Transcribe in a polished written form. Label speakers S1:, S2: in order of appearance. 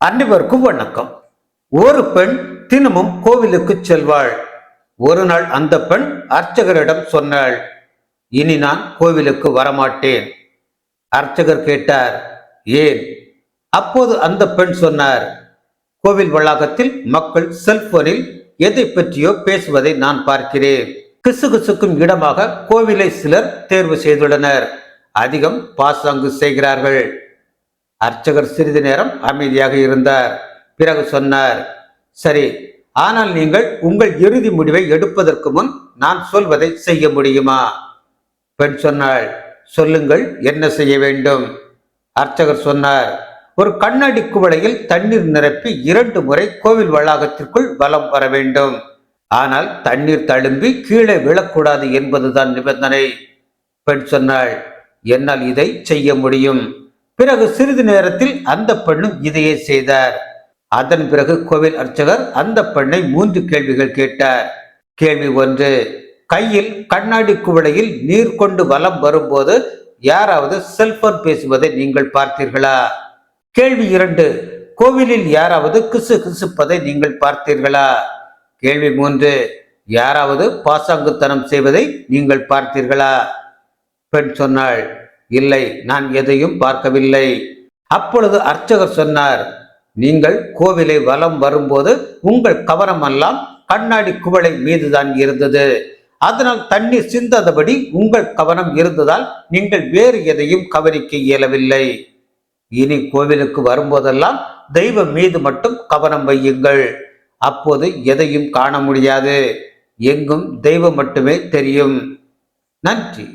S1: அனைவருக்கும் வணக்கம். ஒரு பெண் தினமும் கோவிலுக்கு செல்வாள். ஒரு நாள் அந்த பெண் அர்ச்சகரிடம் சொன்னாள், இனி நான் கோவிலுக்கு வரமாட்டேன். அர்ச்சகர் கேட்டார், ஏன்? அப்போது அந்த பெண் சொன்னார், கோவில் வளாகத்தில் மக்கள் செல்போனில் எதை பற்றியோ பேசுவதை நான் பார்க்கிறேன். கிசுகிசுக்கும் இடமாக கோவிலை சிலர் தேர்வு செய்துள்ளனர். அதிகம் பாசாங்கு செய்கிறார்கள். அர்ச்சகர் சிறிது நேரம் அமைதியாக இருந்தார். பிறகு சொன்னார், சரி, ஆனால் நீங்கள் உங்கள் இறுதி முடிவை எடுப்பதற்கு முன் நான் சொல்வதை செய்ய முடியுமா? பெண் சொன்னாள், சொல்லுங்கள், என்ன செய்ய வேண்டும்? அர்ச்சகர் சொன்னார், ஒரு கண்ணாடி குவளையில் தண்ணீர் நிரப்பி 2 முறை கோவில் வளாகத்திற்குள் வலம் வர வேண்டும். ஆனால் தண்ணீர் தழும்பி கீழே விழக்கூடாது என்பதுதான் நிபந்தனை. பெண் சொன்னாள், என்னால் இதை செய்ய முடியும். பிறகு சிறிது நேரத்தில் அந்த பெண்ணும் இதையே செய்தார். அதன் பிறகு கோவில் அர்ச்சகர் அந்த பெண்ணை 3 கேள்விகள் கேட்டார். கேள்வி 1, கையில் கண்ணாடி குவளையில் நீர் கொண்டு வலம் வரும்போது யாராவது செல்போன் பேசுவதை நீங்கள் பார்த்தீர்களா? கேள்வி 2, கோவிலில் யாராவது கிசுகிசுப்பதை நீங்கள் பார்த்தீர்களா? கேள்வி 3, யாராவது பாசாங்குத்தனம் செய்வதை நீங்கள் பார்த்தீர்களா? பெண் சொன்னாள், இல்லை, நான் எதையும் பார்க்கவில்லை. அப்பொழுது அர்ச்சகர் சொன்னார், நீங்கள் கோவிலை வலம் வரும்போது உங்கள் கவனமெல்லாம் கண்ணாடி குவளை மீதுதான் இருந்தது. அதனால் தண்ணீர் சிந்தாதபடி உங்கள் கவனம் இருந்ததால் நீங்கள் வேறு எதையும் கவனிக்க இயலவில்லை. இனி கோவிலுக்கு வரும்போதெல்லாம் தெய்வம் மீது மட்டும் கவனம் வையுங்கள். அப்போது எதையும் காண முடியாது. எங்கும் தெய்வம் மட்டுமே தெரியும். நன்றி.